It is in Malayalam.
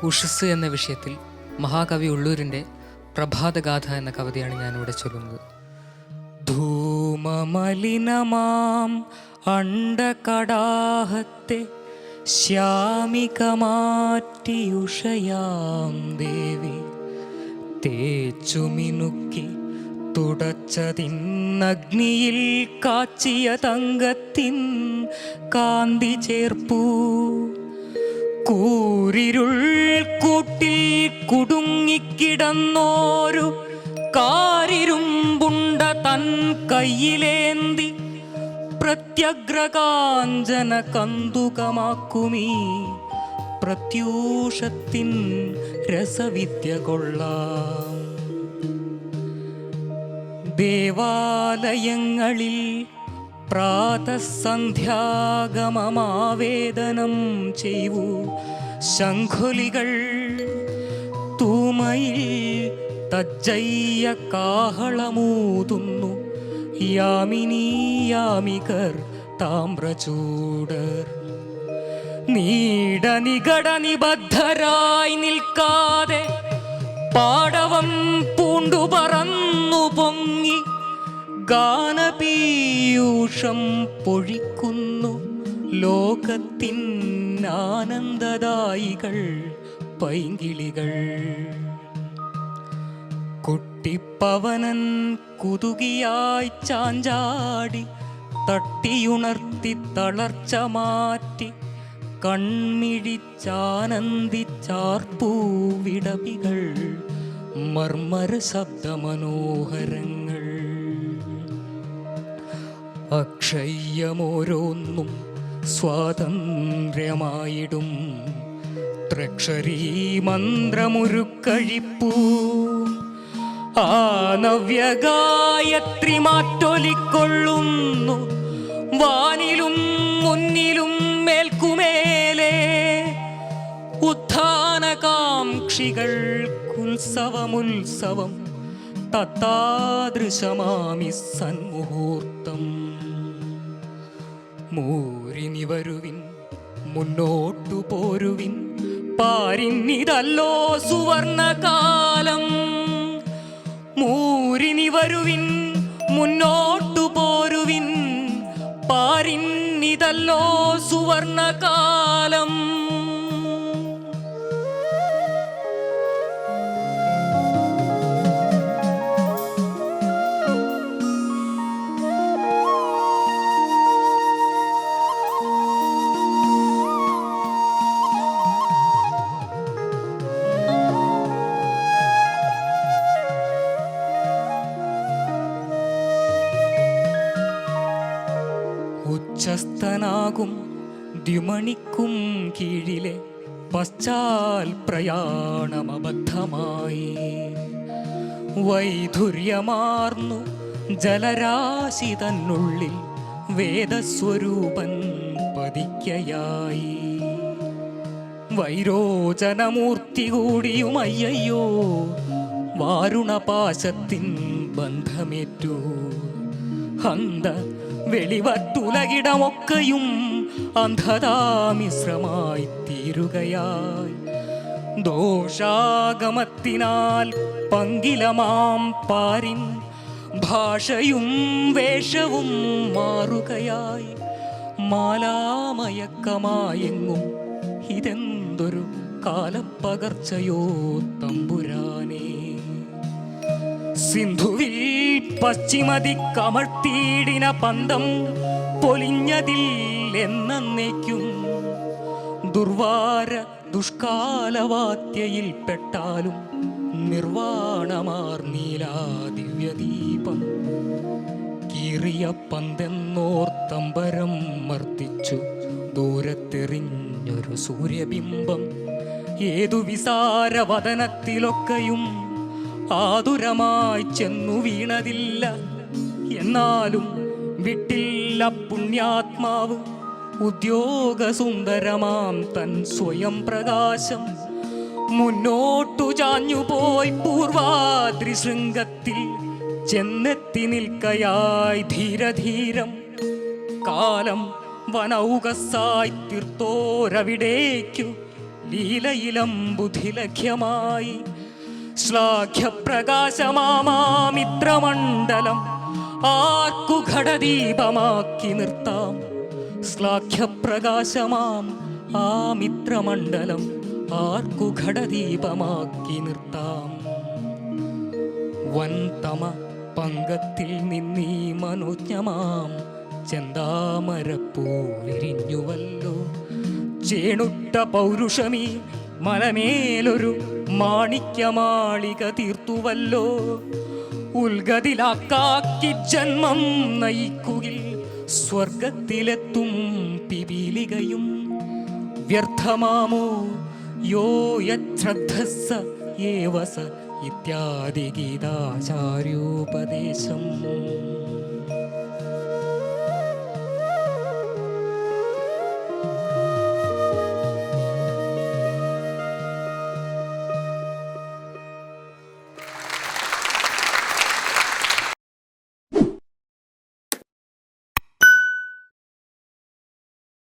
ഉഷസ് എന്ന വിഷയത്തിൽ മഹാകവി ഉള്ളൂരിൻ്റെ പ്രഭാതഗാഥ എന്ന കവിതയാണ് ഞാനിവിടെ ചൊല്ലുന്നത്. ധൂമമലിനമാം അണ്ടകടാഹത്തെ ശ്യാമികമാറ്റിയുഷയാം ദേവി തേച്ചുമിനുക്കി തുടച്ചതിന്നഗ്നിയിൽ കാച്ചിയ തങ്കത്തിൻ കാന്തി ചേർപ്പൂ. കൂരിരുൾ കൂട്ടിൽ കുടുങ്ങിക്കിടന്നോരു കാരിരുമ്പുണ്ട തൻ കയ്യിലേന്തി പ്രത്യഗ്രകാഞ്ചന കന്തുകമാക്കുമീ പ്രത്യൂഷത്തിൻ രസവിദ്യ കൊള്ളാം. ദേവാലയങ്ങളിൽ പ്രാതസന്ധ്യാഗമമാവേദനം ചെയ്യൂ ശംഖുലികൾ. തൂമയിൽ തജ്ജയ്യ കാഹളമൂതുന്നു യാമിനീയാമികർ താമ്രചൂടർ. നീടനികട നിബദ്ധരായി നിൽക്കാതെ പാടവം പൂണ്ടു പറന്നു പൊങ്ങി ഗാനപീയൂഷം പൊഴിക്കുന്നു ലോകത്തിൻ ആനന്ദദായികൾ പൈങ്കിളികൾ. കുട്ടിപ്പവനൻ കുതുകിയായി ചാഞ്ചാടി തട്ടിയുണർത്തി തളർച്ച മാറ്റി കൺമിഴിച്ചാനന്ദിച്ചാർപ്പൂ വിടവികൾ മർമര ശബ്ദമനോഹരങ്ങൾ. അക്ഷയ്യമോരോന്നും സ്വാതന്ത്ര്യമായിടും ത്രക്ഷരീ മന്ത്രമുരുക്കഴിപ്പൂ. ആ നവ്യഗായത്രി മാറ്റൊലിക്കൊള്ളുന്നു വാനിലും മുന്നിലും മേൽക്കുമേലെ. ഉത്ഥാനകാംക്ഷികൾക്കുത്സവമുത്സവം തത്താദൃശമാമി സന്മുഹൂർത്തം. മൂരിനി വരുവിൻ മുന്നോട്ടു പോരുവിൻ പാരിന്നിതല്ലോ സുവർണകാലം. മൂരിനി വരുവിൻ മുന്നോട്ടു പോരുവിൻ പാരിന്നിതല്ലോ സുവർണകാലം. ഉച്ചസ്ഥനാകും ദ്യുമണിക്കും കീഴിലെ പശ്ചാൽ പ്രയാണമബദ്ധമായി വൈധുര്യമാർന്നു ജലരാശി തന്നുള്ളിൽ വേദസ്വരൂപൻ പതിക്കയായി. വൈരോചനമൂർത്തി കൂടിയുമയ്യോ വാരുണപാശത്തിൻ ബന്ധമേറ്റു. ഹന്ത വെളിവട്ടുലകിടമൊക്കെയും അന്ധതാമിശ്രമായി തീരുകയായി. ദോഷാഗമത്തിനാൽ പങ്കിലമാം പാരിൻ ഭാഷയും വേഷവും മാറുകയായി. മാലാമയക്കമായെങ്ങും ഇതെന്തൊരു കാലപ്പകർച്ചയോ തമ്പുരാനേ. സിന്ധുവിൽ പശ്ചിമതി കമഴ്ത്തിയിടിന പന്തം പൊലിഞ്ഞതിൽ എന്നേക്കും. ദുർവാര ദുഷ്കാലവാത്യയിൽ പെട്ടാലും നിർവാണമാർന്നീലാ ദിവ്യദീപം. കീറിയ പന്തെന്നോർത്തമ്പരം മർദ്ദിച്ചു ദൂരത്തെറിഞ്ഞൊരു സൂര്യബിംബം. ഏതു വിസാരവദനത്തിലൊക്കെയും ആതുരമായി ചെന്നു വീണതില്ല. എന്നാലും വിട്ടില്ല പുണ്യാത്മാവ് ഉദ്യോഗസുന്ദരമാം തൻ സ്വയം പ്രകാശം. മുന്നോട്ടു ചാഞ്ഞുപോയി പൂർവാദ്രിശൃംഗത്തിൽ ചെന്നെത്തി നിൽക്കയായി ധീരധീരം. കാലം വനൗകസായി തീർത്തോരവിടേക്കു ലീലയിലം ബുധിലഖ്യമായി ശ്ലാഘ്യപ്രകാശമാമിത്രമണ്ഡലം ആർക്കു ഘടദീപമാക്കി നിർത്താം. ശ്ലാഘ്യപ്രകാശമാം ആ മിത്രമണ്ഡലം ആർക്കു ഘടദീപമാക്കി നിർത്താം. വൻതമ പങ്കത്തിൽ നിന്നീ മനോജ്ഞമാം ചെന്താമരപ്പൂ വിരിഞ്ഞുവല്ലോ. ചേണുട്ട പൗരുഷമീ മലമേലൊരു മാണിക്യമാളിക തീർത്തുവല്ലോ. ഉൽഗതിലാക്കാക്കി ജന്മം നയിക്കുകിൽ സ്വർഗത്തിലെത്തും പിപീലികയും. വ്യർത്ഥമാമോ യോ യശ്രദ്ധസ്സ ഏവസ ഇത്യാദി ഗീതാചാര്യോപദേശം.